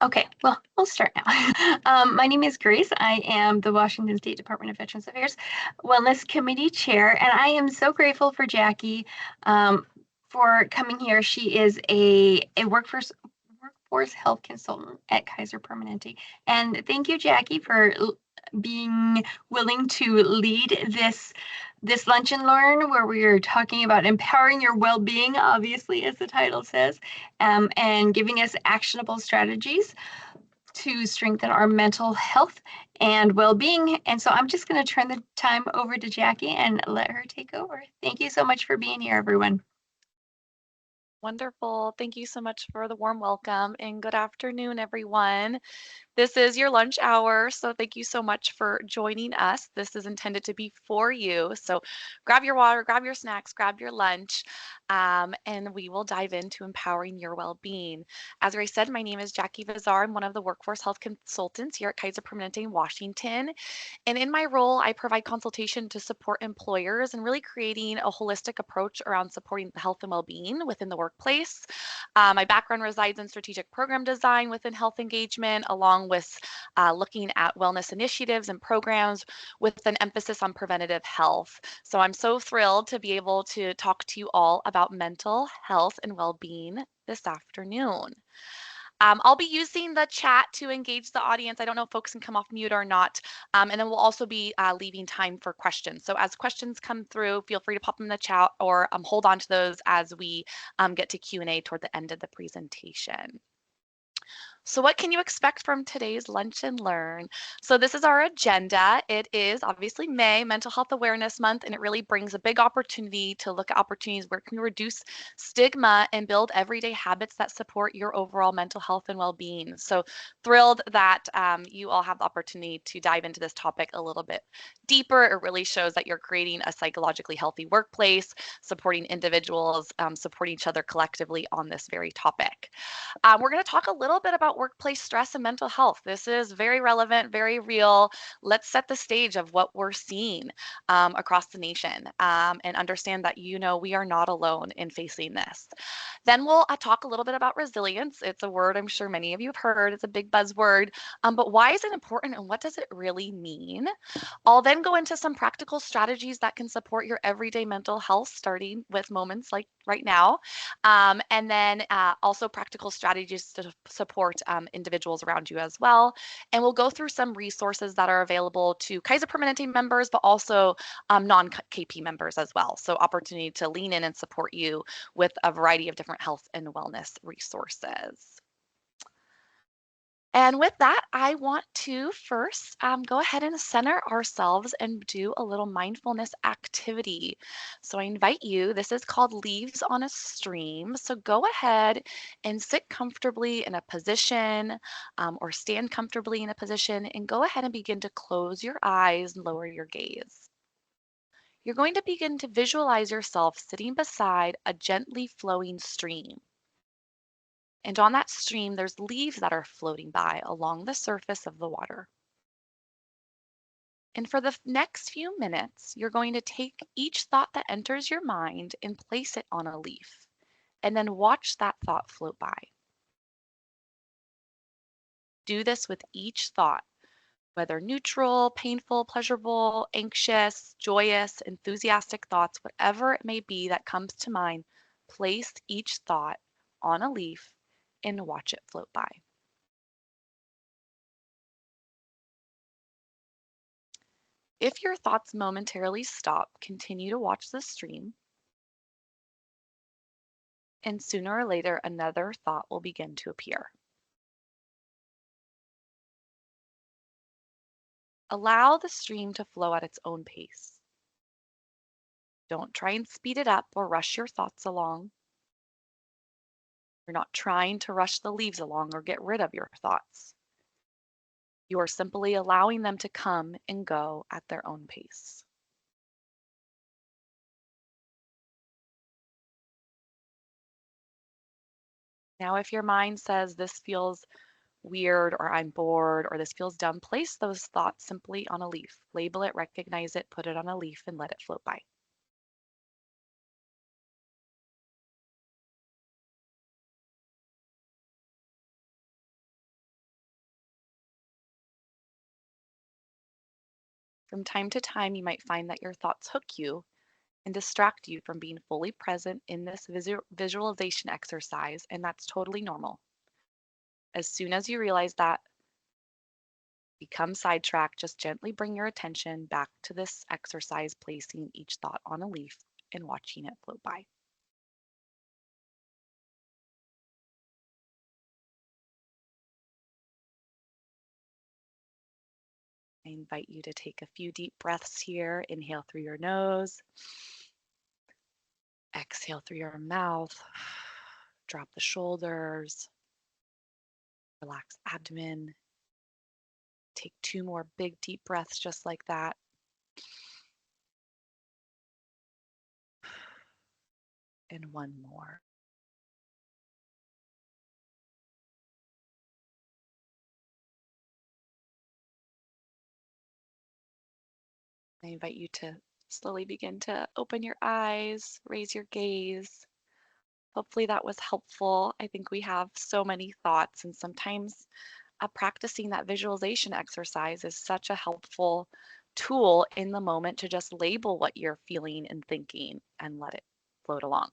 Okay, well, we'll start now. My name is Grace. I am the Washington State Department of Veterans Affairs Wellness Committee Chair, and I am so grateful for Jackie for coming here. She is a workforce health consultant at Kaiser Permanente. And thank you, Jackie, for being willing to lead this lunch and learn where we are talking about empowering your well-being, obviously, as the title says, and giving us actionable strategies to strengthen our mental health and well-being. And so I'm just going to turn the time over to Jackie and let her take over. Thank you so much for being here, everyone. Wonderful. Thank you so much for the warm welcome and good afternoon, everyone. This is your lunch hour, so thank you so much for joining us. This is intended to be for you. So grab your water, grab your snacks, grab your lunch, and we will dive into empowering your well-being. As I said, my name is Jackie Vizzare. I'm one of the workforce health consultants here at Kaiser Permanente in Washington. And in my role, I provide consultation to support employers and really creating a holistic approach around supporting health and well-being within the workplace. My background resides in strategic program design within health engagement, along with looking at wellness initiatives and programs with an emphasis on preventative health. So I'm so thrilled to be able to talk to you all about mental health and well-being this afternoon. I'll be using the chat to engage the audience. I don't know if folks can come off mute or not. And then we'll also be leaving time for questions. So as questions come through, feel free to pop them in the chat or hold on to those as we get to Q&A toward the end of the presentation. So what can you expect from today's Lunch and Learn? So this is our agenda. It is obviously May, Mental Health Awareness Month, and it really brings a big opportunity to look at opportunities where can we reduce stigma and build everyday habits that support your overall mental health and well-being. So thrilled that you all have the opportunity to dive into this topic a little bit deeper. It really shows that you're creating a psychologically healthy workplace, supporting individuals, supporting each other collectively on this very topic. We're going to talk a little bit about workplace stress and mental health. This is very relevant, very real. Let's set the stage of what we're seeing across the nation and understand that, we are not alone in facing this. Then we'll talk a little bit about resilience. It's a word I'm sure many of you have heard. It's a big buzzword, but why is it important and what does it really mean? I'll then go into some practical strategies that can support your everyday mental health, starting with moments like right now. And then also practical strategies to support individuals around you as well. And we'll go through some resources that are available to Kaiser Permanente members, but also non-KP members as well. So opportunity to lean in and support you with a variety of different health and wellness resources. And with that, I want to first go ahead and center ourselves and do a little mindfulness activity. So I invite you, this is called Leaves on a Stream. So go ahead and sit comfortably in a position or stand comfortably in a position and go ahead and begin to close your eyes and lower your gaze. You're going to begin to visualize yourself sitting beside a gently flowing stream. And on that stream, there's leaves that are floating by along the surface of the water. And for the next few minutes, you're going to take each thought that enters your mind and place it on a leaf, and then watch that thought float by. Do this with each thought, whether neutral, painful, pleasurable, anxious, joyous, enthusiastic thoughts, whatever it may be that comes to mind, place each thought on a leaf and watch it float by. If your thoughts momentarily stop, continue to watch the stream, and sooner or later, another thought will begin to appear. Allow the stream to flow at its own pace. Don't try and speed it up or rush your thoughts along. You're not trying to rush the leaves along or get rid of your thoughts. You are simply allowing them to come and go at their own pace. Now, if your mind says this feels weird or I'm bored or this feels dumb, place those thoughts simply on a leaf. Label it, recognize it, put it on a leaf, and let it float by. From time to time, you might find that your thoughts hook you and distract you from being fully present in this visualization exercise, and that's totally normal. As soon as you realize that, become sidetracked, just gently bring your attention back to this exercise, placing each thought on a leaf and watching it float by. I invite you to take a few deep breaths here. Inhale through your nose, exhale through your mouth, drop the shoulders, relax abdomen. Take 2 more big deep breaths just like that. And 1 more. I invite you to slowly begin to open your eyes, raise your gaze. Hopefully that was helpful. I think we have so many thoughts, and sometimes practicing that visualization exercise is such a helpful tool in the moment to just label what you're feeling and thinking and let it float along.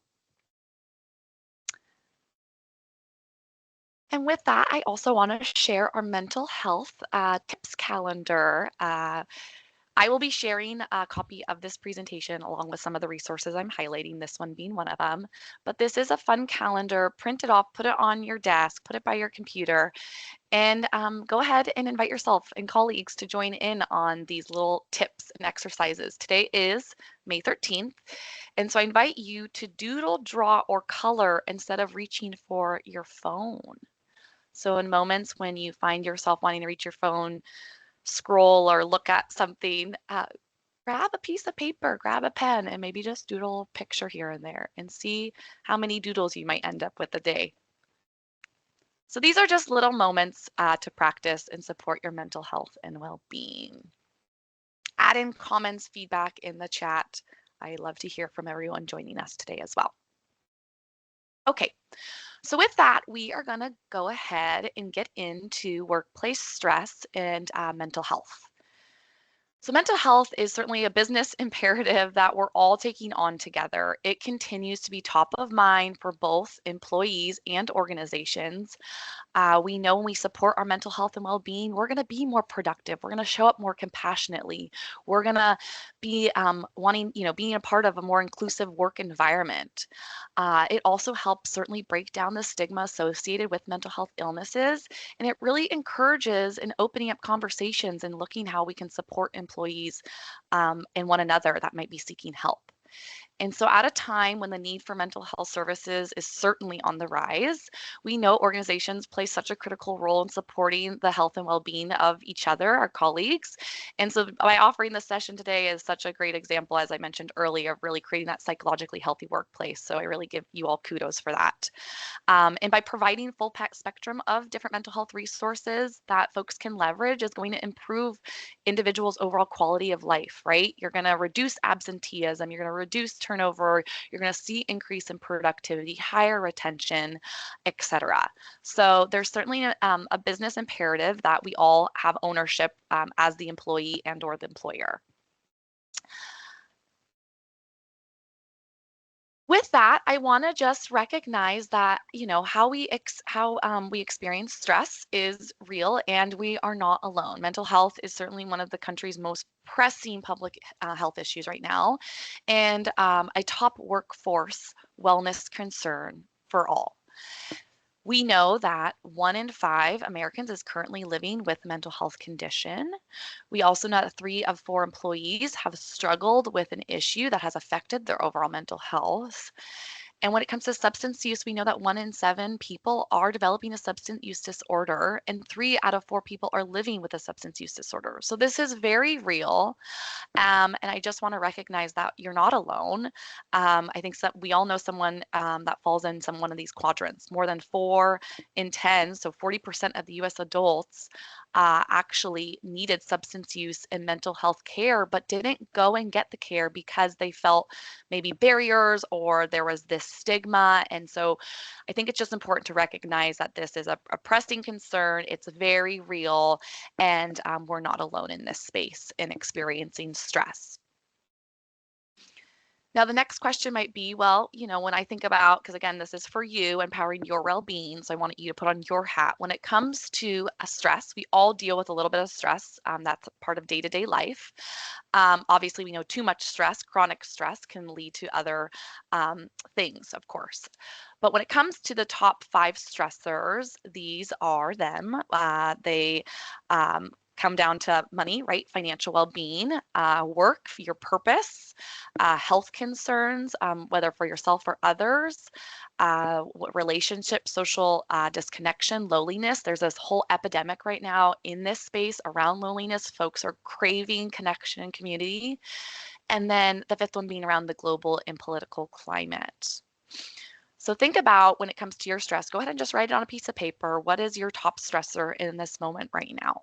And with that, I also want to share our mental health tips calendar. I will be sharing a copy of this presentation along with some of the resources I'm highlighting, this one being one of them. But this is a fun calendar. Print it off, put it on your desk, put it by your computer, and go ahead and invite yourself and colleagues to join in on these little tips and exercises. Today is May 13th, and so I invite you to doodle, draw, or color instead of reaching for your phone. So in moments when you find yourself wanting to reach your phone, scroll, or look at something, grab a piece of paper, grab a pen, and maybe just doodle a picture here and there and see how many doodles you might end up with a day. So these are just little moments to practice and support your mental health and well-being. Add in comments, feedback in the chat. I love to hear from everyone joining us today as well. Okay, so with that, we are going to go ahead and get into workplace stress and mental health. So mental health is certainly a business imperative that we're all taking on together. It continues to be top of mind for both employees and organizations. We know when we support our mental health and well-being, we're going to be more productive. We're going to show up more compassionately. We're going to be being a part of a more inclusive work environment. It also helps certainly break down the stigma associated with mental health illnesses, and it really encourages an opening up conversations and looking how we can support employees and one another that might be seeking help. And so at a time when the need for mental health services is certainly on the rise, we know organizations play such a critical role in supporting the health and well-being of each other, our colleagues. And so by offering this session today is such a great example, as I mentioned earlier, of really creating that psychologically healthy workplace. So I really give you all kudos for that. And by providing full spectrum of different mental health resources that folks can leverage is going to improve individuals' overall quality of life, right? You're going to reduce absenteeism, you're going to reduce turnover, you're going to see increase in productivity, higher retention, etc. So there's certainly a business imperative that we all have ownership as the employee and or the employer. With that, I want to just recognize that, how we experience stress is real and we are not alone. Mental health is certainly one of the country's most pressing public health issues right now, and a top workforce wellness concern for all. We know that 1 in 5 Americans is currently living with a mental health condition. We also know that 3 of 4 employees have struggled with an issue that has affected their overall mental health. And when it comes to substance use, we know that 1 in 7 people are developing a substance use disorder, and 3 out of 4 people are living with a substance use disorder. So this is very real. And I just want to recognize that you're not alone. I think we all know someone that falls in one of these quadrants. More than 4 in 10, so 40% of the US adults actually needed substance use and mental health care, but didn't go and get the care because they felt maybe barriers or there was this stigma. And so I think it's just important to recognize that this is a pressing concern. It's very real, and we're not alone in this space in experiencing stress. Now, the next question might be, well, when I think about, because again, this is for you, empowering your well-being, so I want you to put on your hat. When it comes to stress, we all deal with a little bit of stress. That's part of day-to-day life. Obviously, we know too much stress, chronic stress, can lead to other things, of course. But when it comes to the top 5 stressors, these are them. They come down to money, right? Financial well-being, work, your purpose, health concerns, whether for yourself or others, relationships, social disconnection, loneliness. There's this whole epidemic right now in this space around loneliness. Folks are craving connection and community. And then the 5th one being around the global and political climate. So think about, when it comes to your stress, go ahead and just write it on a piece of paper. What is your top stressor in this moment right now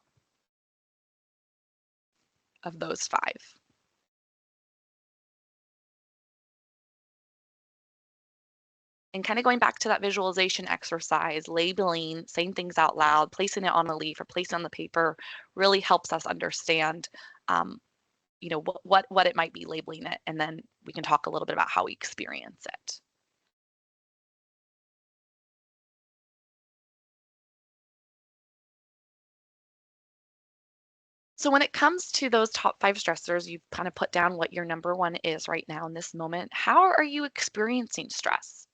of those 5? And kind of going back to that visualization exercise, labeling, saying things out loud, placing it on a leaf or placing it on the paper really helps us understand, what it might be, labeling it, and then we can talk a little bit about how we experience it. So when it comes to those top 5 stressors, you've kind of put down what your number 1 is right now in this moment. How are you experiencing stress?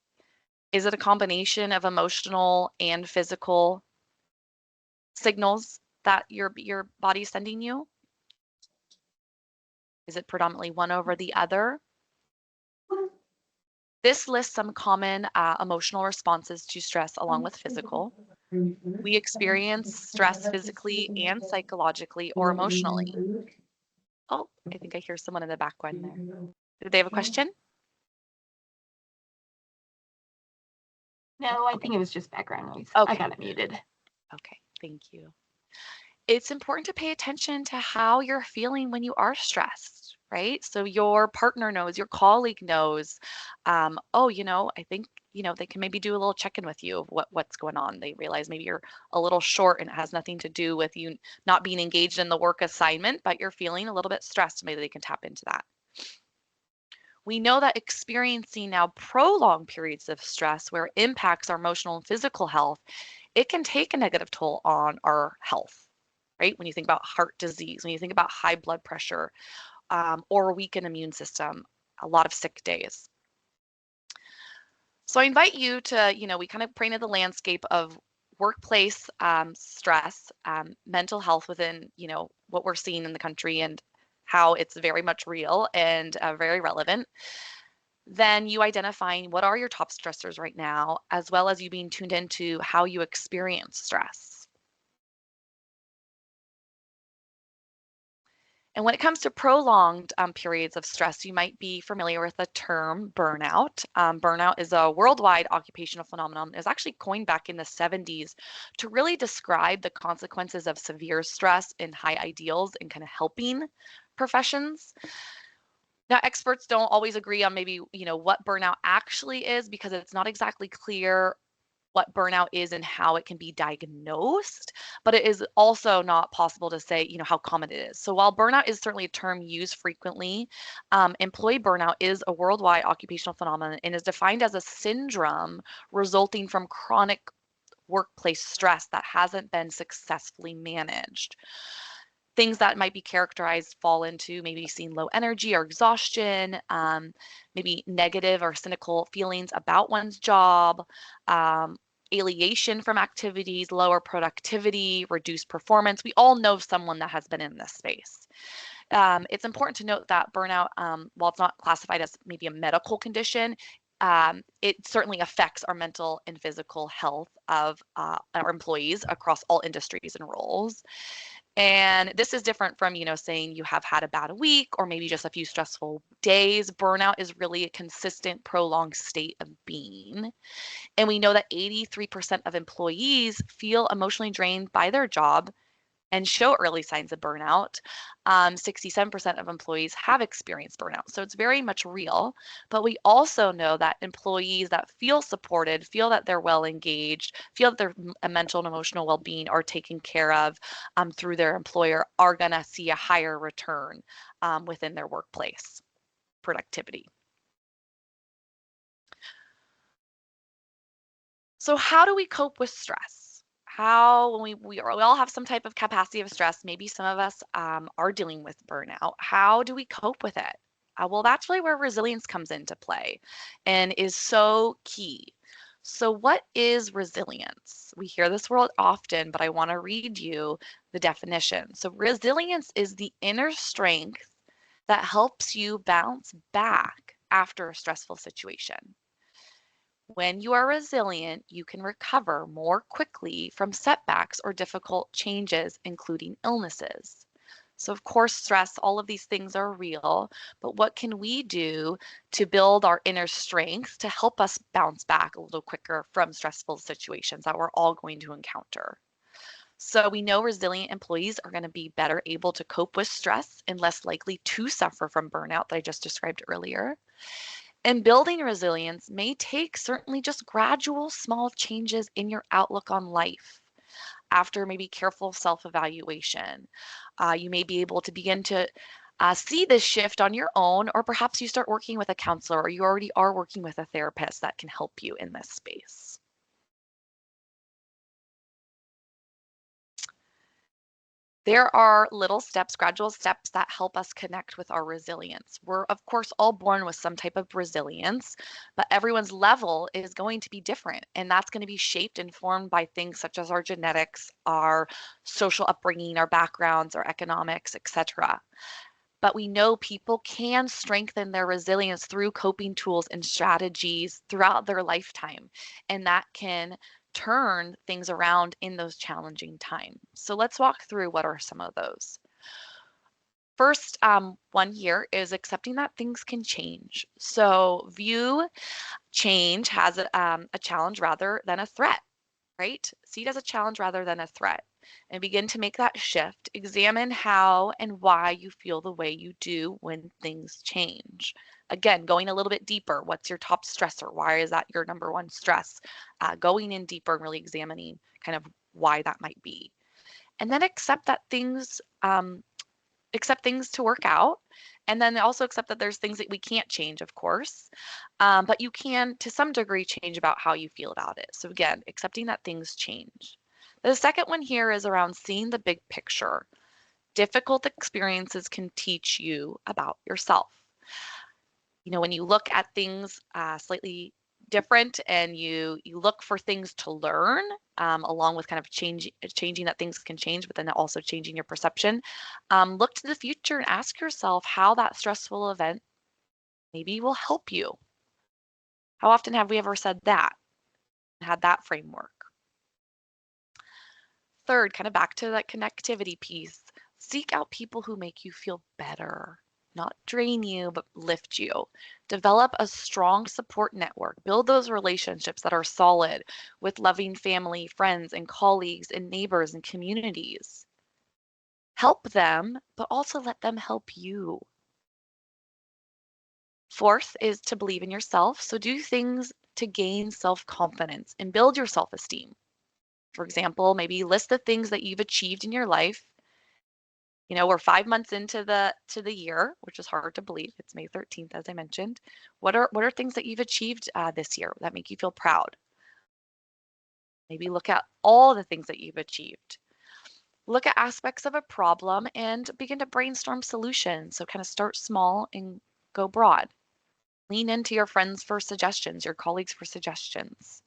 Is it a combination of emotional and physical signals that your body's sending you? Is it predominantly one over the other? This lists some common emotional responses to stress along with physical. We experience stress physically and psychologically or emotionally. Oh, I think I hear someone in the background there. Did they have a question? No, I think it was just background noise. Okay. I got it muted. Okay, thank you. It's important to pay attention to how you're feeling when you are stressed, right? So your partner knows, your colleague knows, I think, they can maybe do a little check-in with you of what's going on. They realize maybe you're a little short and it has nothing to do with you not being engaged in the work assignment, but you're feeling a little bit stressed. Maybe they can tap into that. We know that experiencing now prolonged periods of stress where it impacts our emotional and physical health, it can take a negative toll on our health, right? When you think about heart disease, when you think about high blood pressure, or a weakened immune system, a lot of sick days. So I invite you to, we kind of painted the landscape of workplace stress, mental health within, what we're seeing in the country and how it's very much real and very relevant. Then you identifying what are your top stressors right now, as well as you being tuned into how you experience stress. And when it comes to prolonged periods of stress, you might be familiar with the term burnout. Burnout is a worldwide occupational phenomenon. It was actually coined back in the 70s to really describe the consequences of severe stress in high ideals and kind of helping professions. Now, experts don't always agree on maybe, what burnout actually is, because it's not exactly clear what burnout is and how it can be diagnosed, but it is also not possible to say, how common it is. So while burnout is certainly a term used frequently, employee burnout is a worldwide occupational phenomenon and is defined as a syndrome resulting from chronic workplace stress that hasn't been successfully managed. Things that might be characterized fall into maybe seeing low energy or exhaustion, maybe negative or cynical feelings about one's job, alienation from activities, lower productivity, reduced performance. We all know someone that has been in this space. It's important to note that burnout, while it's not classified as maybe a medical condition, it certainly affects our mental and physical health of our employees across all industries and roles. And this is different from, saying you have had a bad week or maybe just a few stressful days. Burnout is really a consistent, prolonged state of being. And we know that 83% of employees feel emotionally drained by their job and show early signs of burnout. 67% of employees have experienced burnout. So it's very much real. But we also know that employees that feel supported, feel that they're well engaged, feel that their mental and emotional well-being are taken care of through their employer are going to see a higher return within their workplace productivity. So how do we cope with stress? When we all have some type of capacity of stress, maybe some of us are dealing with burnout. How do we cope with it? Well, that's really where resilience comes into play and is so key. So what is resilience? We hear this word often, but I want to read you the definition. So resilience is the inner strength that helps you bounce back after a stressful situation. When you are resilient, you can recover more quickly from setbacks or difficult changes, including illnesses. So, of course, stress, all of these things are real, but what can we do to build our inner strength to help us bounce back a little quicker from stressful situations that we're all going to encounter? So, we know resilient employees are going to be better able to cope with stress and less likely to suffer from burnout that I just described earlier. And building resilience may take certainly just gradual small changes in your outlook on life. After maybe careful self evaluation, you may be able to begin to see this shift on your own, or perhaps you start working with a counselor, or you already are working with a therapist that can help you in this space. There are little steps, gradual steps that help us connect with our resilience. We're, of course, all born with some type of resilience, but everyone's level is going to be different. And that's going to be shaped and formed by things such as our genetics, our social upbringing, our backgrounds, our economics, etc. But we know people can strengthen their resilience through coping tools and strategies throughout their lifetime. And that can turn things around in those challenging times. So let's walk through what are some of those. First, one here is accepting that things can change. So view change as a challenge rather than a threat, right? See it as a challenge rather than a threat, and begin to make that shift. Examine how and why you feel the way you do when things change. Again, going a little bit deeper. What's your top stressor? Why is that your number one stress? Going in deeper and really examining kind of why that might be. And then accept things to work out. And then also accept that there's things that we can't change, of course, but you can, to some degree, change about how you feel about it. So again, accepting that things change. The second one here is around seeing the big picture. Difficult experiences can teach you about yourself. You know, when you look at things slightly different and you look for things to learn, along with kind of changing that things can change, but then also changing your perception, look to the future and ask yourself how that stressful event maybe will help you. How often have we ever said that, had that framework? Third, kind of back to that connectivity piece, seek out people who make you feel better, not drain you, but lift you. Develop a strong support network. Build those relationships that are solid with loving family, friends, and colleagues, and neighbors and communities. Help them, but also let them help you. Fourth is to believe in yourself. So do things to gain self-confidence and build your self-esteem. For example, maybe list the things that you've achieved in your life. You know, we're 5 months into the year, which is hard to believe. It's May 13th, as I mentioned. What are things that you've achieved this year that make you feel proud? Maybe look at all the things that you've achieved. Look at aspects of a problem and begin to brainstorm solutions. So kind of start small and go broad. Lean into your friends for suggestions, your colleagues for suggestions.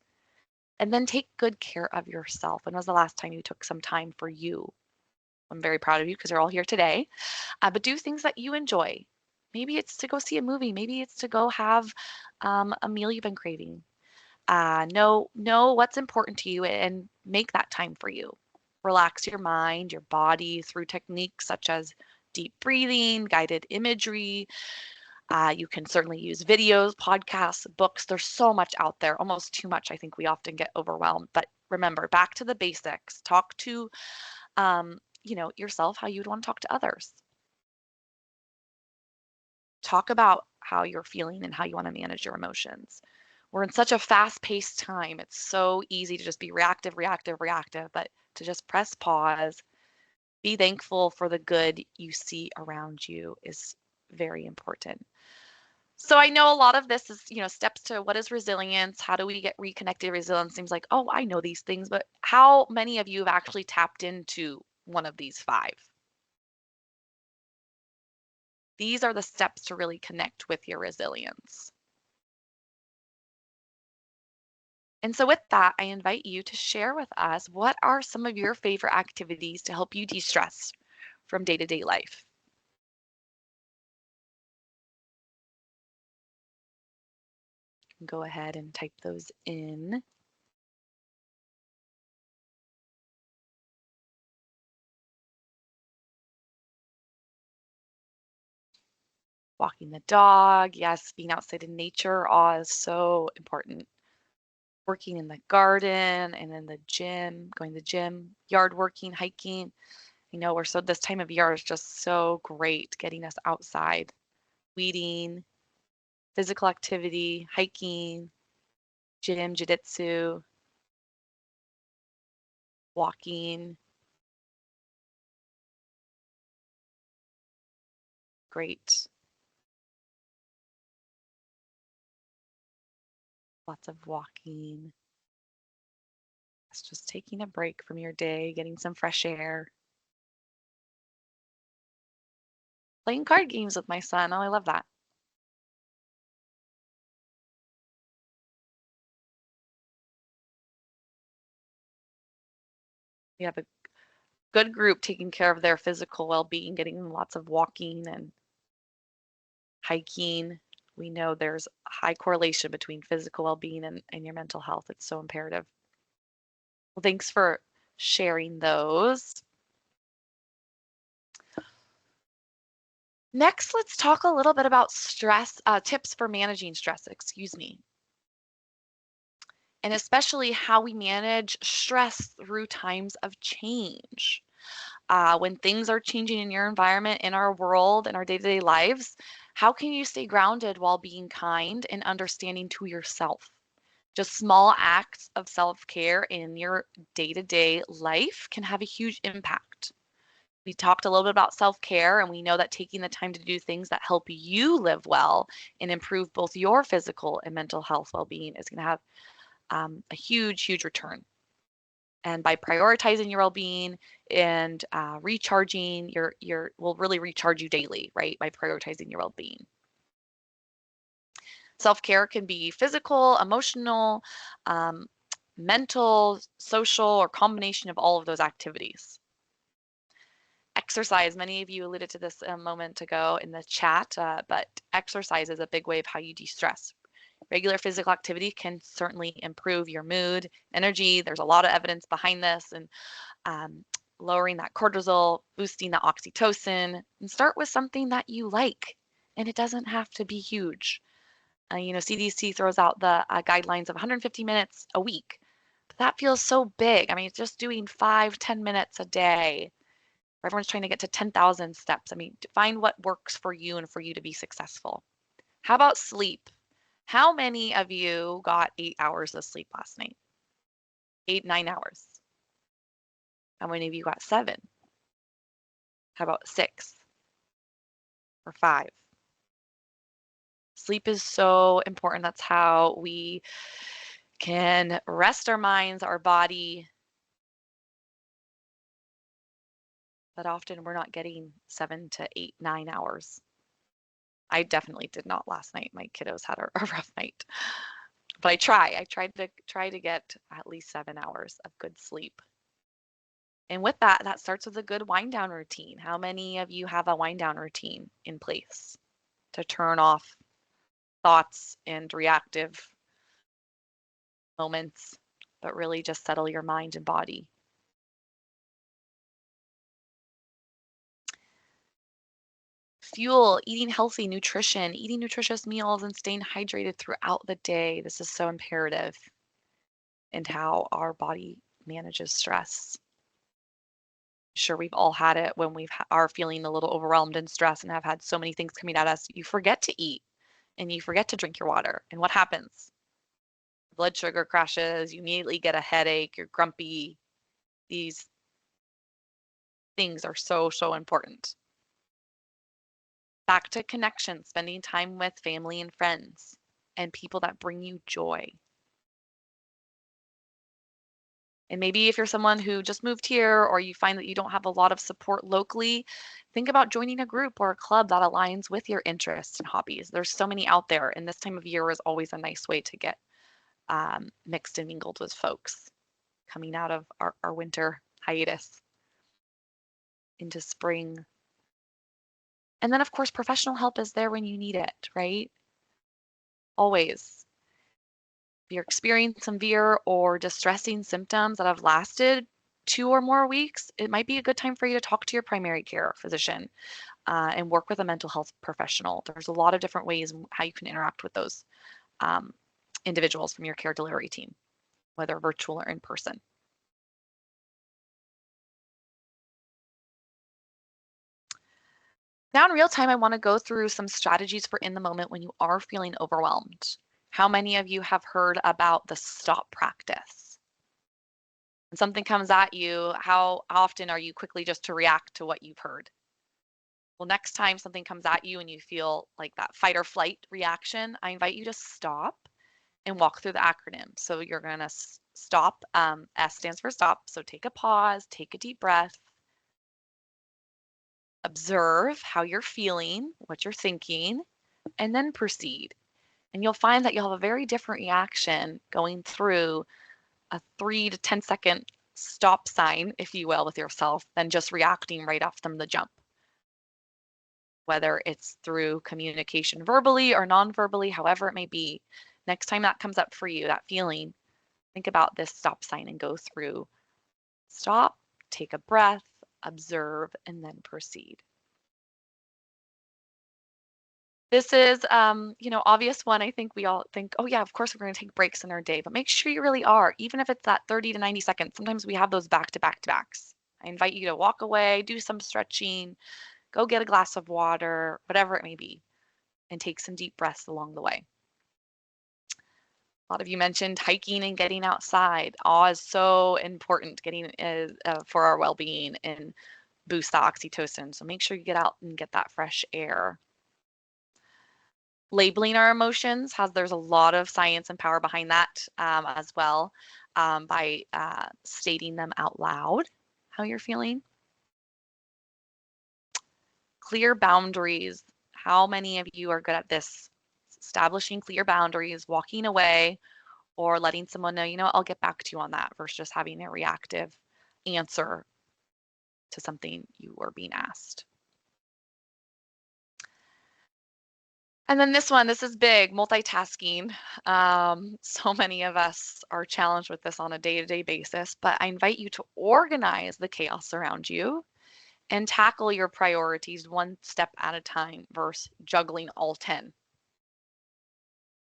And then take good care of yourself. When was the last time you took some time for you? I'm very proud of you because you're all here today. But do things that you enjoy. Maybe it's to go see a movie. Maybe it's to go have a meal you've been craving. Know what's important to you and make that time for you. Relax your mind, your body through techniques such as deep breathing, guided imagery. You can certainly use videos, podcasts, books. There's so much out there, almost too much. I think we often get overwhelmed. But remember, back to the basics. Talk to yourself how you would want to talk to others. Talk about how you're feeling and how you want to manage your emotions. We're in such a fast-paced time. It's so easy to just be reactive, reactive, reactive, but to just press pause, be thankful for the good you see around you is very important. So I know a lot of this is, steps to what is resilience? How do we get reconnected? Resilience seems like, oh, I know these things, but how many of you have actually tapped into one of these five? These are the steps to really connect with your resilience. And so with that, I invite you to share with us what are some of your favorite activities to help you de-stress from day-to-day life. Go ahead and type those in. Walking the dog, yes, being outside in nature, is so important. Working in the garden and in the gym, going to the gym, yard working, hiking. This time of year is just so great getting us outside, weeding, physical activity, hiking, gym, jiu-jitsu, walking. Great. Lots of walking. It's just taking a break from your day, getting some fresh air. Playing card games with my son. Oh, I love that. We have a good group taking care of their physical well-being, getting lots of walking and hiking. We know there's a high correlation between physical well-being and your mental health. It's so imperative. Well, thanks for sharing those. Next, let's talk a little bit about stress, tips for managing stress, excuse me. And especially how we manage stress through times of change. When things are changing in your environment, in our world, in our day-to-day lives, how can you stay grounded while being kind and understanding to yourself? Just small acts of self-care in your day-to-day life can have a huge impact. We talked a little bit about self-care, and we know that taking the time to do things that help you live well and improve both your physical and mental health well-being is going to have a huge, huge return. And by prioritizing your well-being and recharging will really recharge you daily, right? By prioritizing your well-being. Self-care can be physical, emotional, mental, social, or combination of all of those activities. Exercise, many of you alluded to this a moment ago in the chat, but exercise is a big way of how you de-stress. Regular physical activity can certainly improve your mood, energy. There's a lot of evidence behind this, and lowering that cortisol, boosting the oxytocin, and start with something that you like. And it doesn't have to be huge. CDC throws out the guidelines of 150 minutes a week. But that feels so big. I mean, just doing 5-10 minutes a day. Everyone's trying to get to 10,000 steps. I mean, find what works for you and for you to be successful. How about sleep? How many of you got 8 hours of sleep last night? 8, 9 hours. How many of you got 7? How about 6 or 5? Sleep is so important. That's how we can rest our minds, our body. But often we're not getting 7 to 8, 9 hours. I definitely did not last night. My kiddos had a rough night. But I try to get at least 7 hours of good sleep. And with that starts with a good wind down routine. How many of you have a wind down routine in place to turn off thoughts and reactive moments, but really just settle your mind and body? Fuel, eating healthy nutrition, eating nutritious meals and staying hydrated throughout the day. This is so imperative in how our body manages stress. Sure, we've all had it when are feeling a little overwhelmed and stressed and have had so many things coming at us. You forget to eat and you forget to drink your water. And what happens? Blood sugar crashes, you immediately get a headache, you're grumpy. These things are so, so important. Back to connection, spending time with family and friends and people that bring you joy. And maybe if you're someone who just moved here or you find that you don't have a lot of support locally, think about joining a group or a club that aligns with your interests and hobbies. There's so many out there, and this time of year is always a nice way to get mixed and mingled with folks coming out of our winter hiatus into spring. And then, of course, professional help is there when you need it, right? Always. If you're experiencing severe or distressing symptoms that have lasted 2 or more weeks, it might be a good time for you to talk to your primary care physician and work with a mental health professional. There's a lot of different ways how you can interact with those um, individuals from your care delivery team, whether virtual or in person. Now in real time, I want to go through some strategies for in the moment when you are feeling overwhelmed. How many of you have heard about the stop practice? When something comes at you, how often are you quickly just to react to what you've heard? Well, next time something comes at you and you feel like that fight or flight reaction, I invite you to stop and walk through the acronym. So you're going to stop. S stands for stop. So take a pause, take a deep breath, observe how you're feeling, what you're thinking, and then proceed. And you'll find that you'll have a very different reaction going through a 3 to 10-second stop sign, if you will, with yourself than just reacting right off from the jump. Whether it's through communication verbally or non-verbally, however it may be, next time that comes up for you, that feeling, think about this stop sign and go through stop, take a breath, observe, and then proceed. This is, obvious one. I think we all think, oh yeah, of course we're going to take breaks in our day, but make sure you really are, even if it's that 30 to 90 seconds. Sometimes we have those back to back to backs. I invite you to walk away, do some stretching, go get a glass of water, whatever it may be, and take some deep breaths along the way. A lot of you mentioned hiking and getting outside. Awe is so important, getting for our well-being and boost the oxytocin. So make sure you get out and get that fresh air. Labeling our emotions there's a lot of science and power behind that as well, by stating them out loud, how you're feeling. Clear boundaries. How many of you are good at this? Establishing clear boundaries, walking away, or letting someone know, I'll get back to you on that versus just having a reactive answer to something you were being asked. And then this is big, multitasking. So many of us are challenged with this on a day-to-day basis, but I invite you to organize the chaos around you and tackle your priorities one step at a time versus juggling all 10.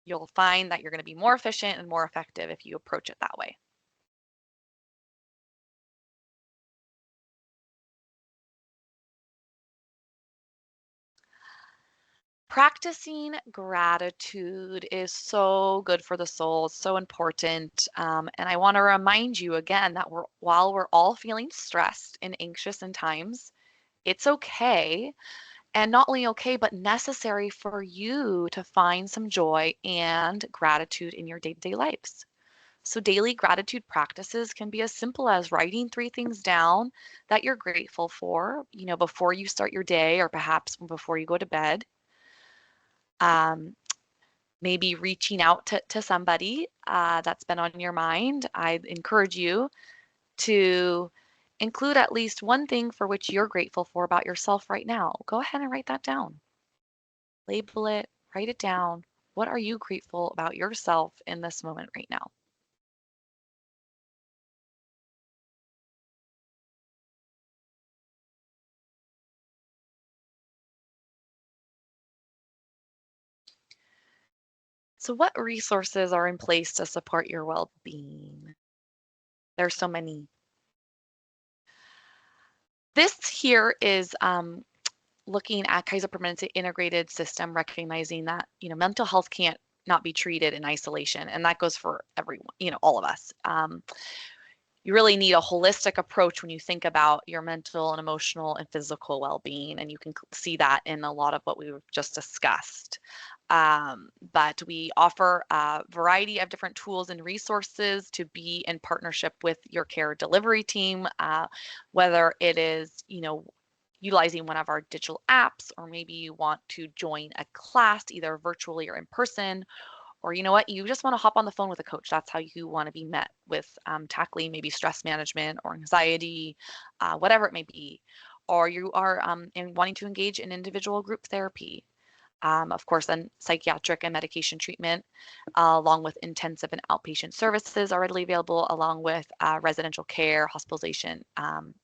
You'll find that you're going to be more efficient and more effective if you approach it that way. Practicing gratitude is so good for the soul. It's so important. And I want to remind you again that while we're all feeling stressed and anxious in times, it's okay, and not only okay, but necessary for you to find some joy and gratitude in your day-to-day lives. So daily gratitude practices can be as simple as writing 3 things down that you're grateful for, before you start your day or perhaps before you go to bed. Maybe reaching out to somebody that's been on your mind. I encourage you to include at least one thing for which you're grateful for about yourself right now. Go ahead and write that down. Label it, write it down. What are you grateful about yourself in this moment right now? So what resources are in place to support your well-being? There's so many. This here is looking at Kaiser Permanente integrated system, recognizing that, mental health can't not be treated in isolation. And that goes for everyone, all of us. You really need a holistic approach when you think about your mental and emotional and physical well-being. And you can see that in a lot of what we've just discussed. But we offer a variety of different tools and resources to be in partnership with your care delivery team, whether it is, utilizing one of our digital apps, or maybe you want to join a class either virtually or in person, or you know what, you just want to hop on the phone with a coach. That's how you want to be met with tackling maybe stress management or anxiety, whatever it may be. Or you are wanting to engage in individual group therapy. Of course, then psychiatric and medication treatment, along with intensive and outpatient services are readily available, along with residential care, hospitalization, and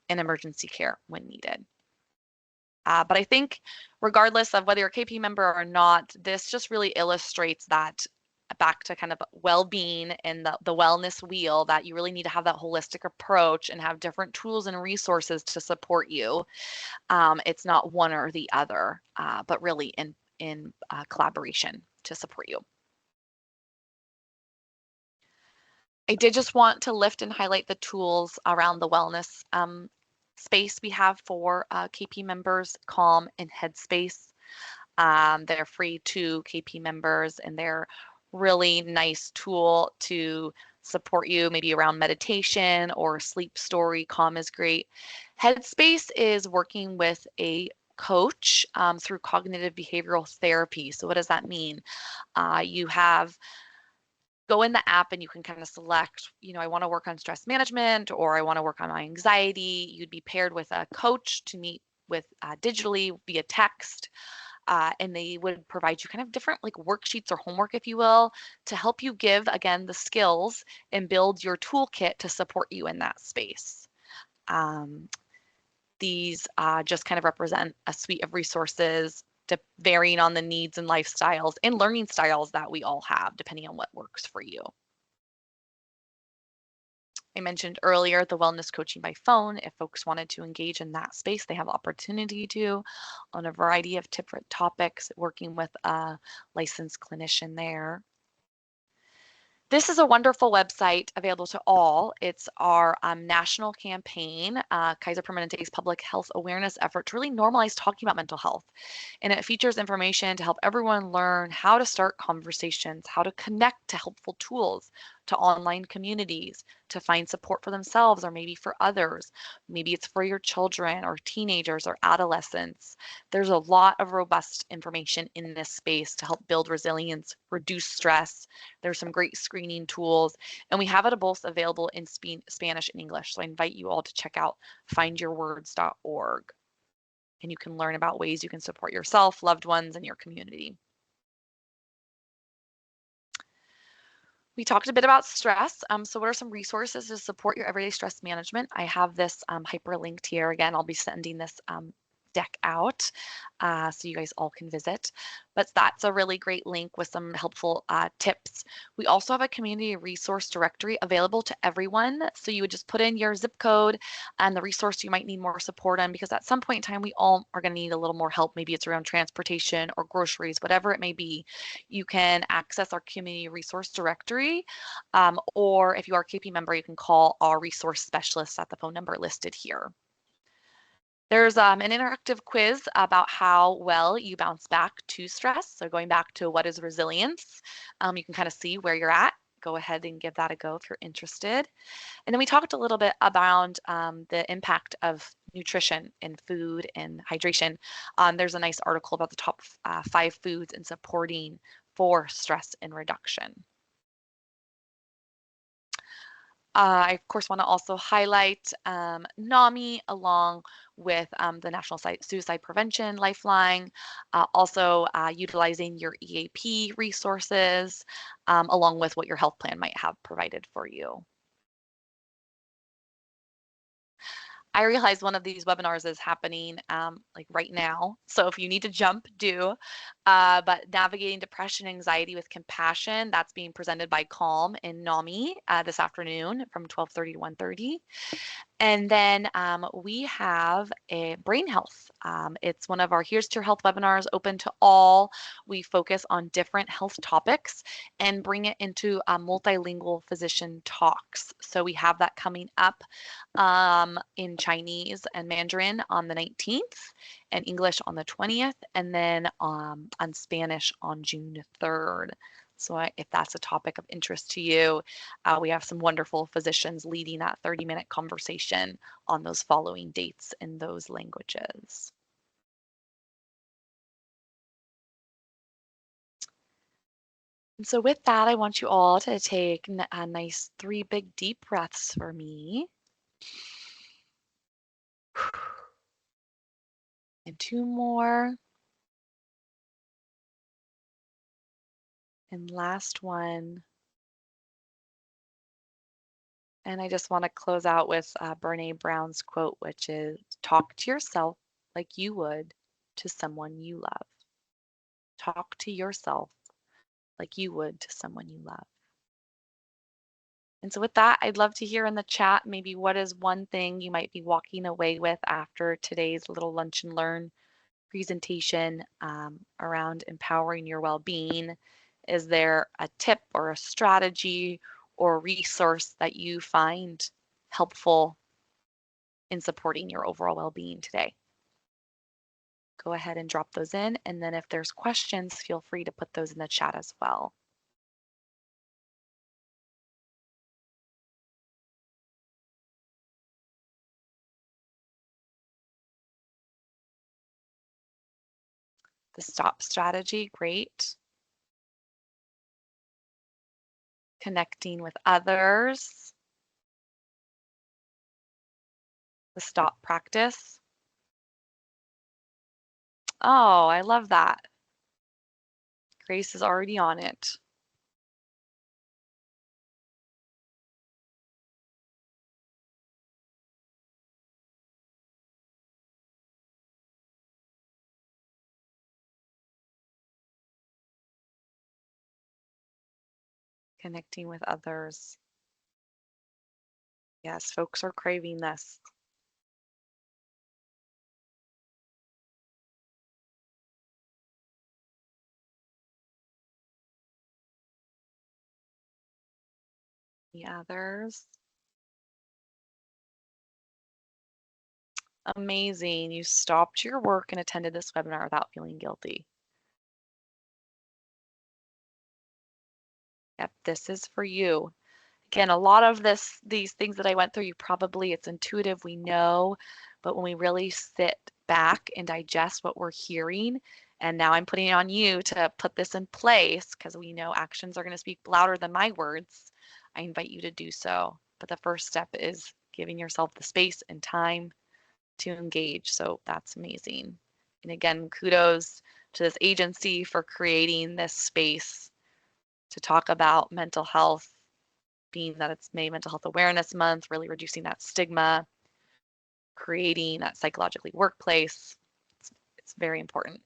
emergency care when needed. But I think regardless of whether you're a KP member or not, this just really illustrates that, back to kind of well-being and the wellness wheel, that you really need to have that holistic approach and have different tools and resources to support you. It's not one or the other, but really in collaboration to support you. I did just want to lift and highlight the tools around the wellness space we have for KP members, Calm and Headspace. They're free to KP members, and they're really nice tool to support you maybe around meditation or sleep story. Calm is great. Headspace is working with a coach through cognitive behavioral therapy. So what does that mean? You go in the app and you can kind of select, I want to work on stress management, or I want to work on my anxiety. You'd be paired with a coach to meet with digitally via text. And they would provide you kind of different like worksheets or homework, if you will, to help you give, again, the skills and build your toolkit to support you in that space. These just kind of represent a suite of resources varying on the needs and lifestyles and learning styles that we all have, depending on what works for you. I mentioned earlier the wellness coaching by phone. If folks wanted to engage in that space, they have opportunity to on a variety of different topics, working with a licensed clinician there. This is a wonderful website available to all. It's our national campaign, Kaiser Permanente's public health awareness effort to really normalize talking about mental health. And it features information to help everyone learn how to start conversations, how to connect to helpful tools, to online communities, to find support for themselves or maybe for others. Maybe it's for your children or teenagers or adolescents. There's a lot of robust information in this space to help build resilience, reduce stress. There's some great screening tools, and we have it both available in Spanish and English. So I invite you all to check out findyourwords.org, and you can learn about ways you can support yourself, loved ones, and your community. We talked a bit about stress. So what are some resources to support your everyday stress management? I have this hyperlinked here. Again, I'll be sending this deck out so you guys all can visit. But that's a really great link with some helpful tips. We also have a community resource directory available to everyone. So you would just put in your zip code and the resource you might need more support on, because at some point in time, we all are going to need a little more help. Maybe it's around transportation or groceries, whatever it may be. You can access our community resource directory, or if you are a KP member, you can call our resource specialist at the phone number listed here. There's an interactive quiz about how well you bounce back to stress. So going back to what is resilience, you can kind of see where you're at. Go ahead and give that a go if you're interested. And then we talked a little bit about the impact of nutrition and food and hydration. There's a nice article about the top 5 foods and supporting for stress and reduction. I, of course, want to also highlight NAMI along with the National Suicide Prevention Lifeline, also utilizing your EAP resources, along with what your health plan might have provided for you. I realize one of these webinars is happening like right now. So if you need to jump, do. But Navigating Depression and Anxiety with Compassion, that's being presented by Calm and NAMI this afternoon from 12:30 to 1:30. And then we have a brain health. It's one of our Here's to Your Health webinars, open to all. We focus on different health topics and bring it into multilingual physician talks. So we have that coming up in Chinese and Mandarin on the 19th, and English on the 20th, and then on Spanish on June 3rd. So if that's a topic of interest to you, we have some wonderful physicians leading that 30-minute conversation on those following dates in those languages. And so with that, I want you all to take a nice 3 big deep breaths for me. And 2 more. And last one. And I just want to close out with Brene Brown's quote, which is, talk to yourself like you would to someone you love. Talk to yourself like you would to someone you love. And so with that, I'd love to hear in the chat, maybe what is one thing you might be walking away with after today's little lunch and learn presentation around empowering your well-being. Is there a tip or a strategy or resource that you find helpful in supporting your overall well-being today? Go ahead and drop those in. And then if there's questions, feel free to put those in the chat as well. The stop strategy, great. Connecting with others. The stop practice. Oh, I love that. Grace is already on it. Connecting with others. Yes, folks are craving this. The others. Amazing. You stopped your work and attended this webinar without feeling guilty. Yep, this is for you. Again, a lot of these things that I went through, it's intuitive, we know, but when we really sit back and digest what we're hearing, and now I'm putting it on you to put this in place because we know actions are going to speak louder than my words. I invite you to do so. But the first step is giving yourself the space and time to engage. So that's amazing. And again, kudos to this agency for creating this space to talk about mental health, being that it's May Mental Health Awareness Month, really reducing that stigma, creating that psychologically workplace. It's very important.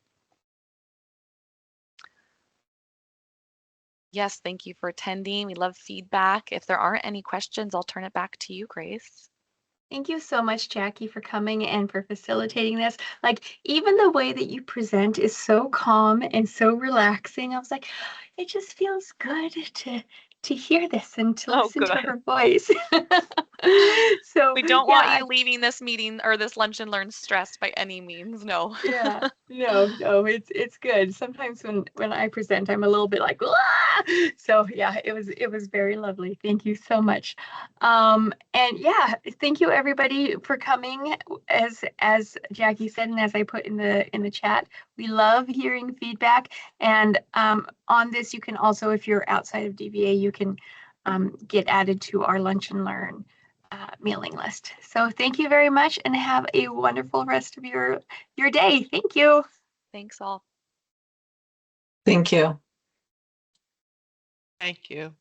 Yes, thank you for attending. We love feedback. If there aren't any questions, I'll turn it back to you, Grace. Thank you so much, Jackie, for coming and for facilitating this. Like, even the way that you present is so calm and so relaxing. I was like, it just feels good to hear this and to listen to her voice. So we don't yeah, want you leaving this meeting or this lunch and learn stressed by any means. No. Yeah, no, it's good. Sometimes when I present, I'm a little bit like, "Ah!" So yeah, it was very lovely. Thank you so much. And yeah, thank you everybody for coming. As Jackie said, and as I put in the chat, we love hearing feedback. And on this, you can also, if you're outside of DVA, you can get added to our Lunch and Learn mailing list. So thank you very much and have a wonderful rest of your day. Thank you. Thanks all. Thank you. Thank you.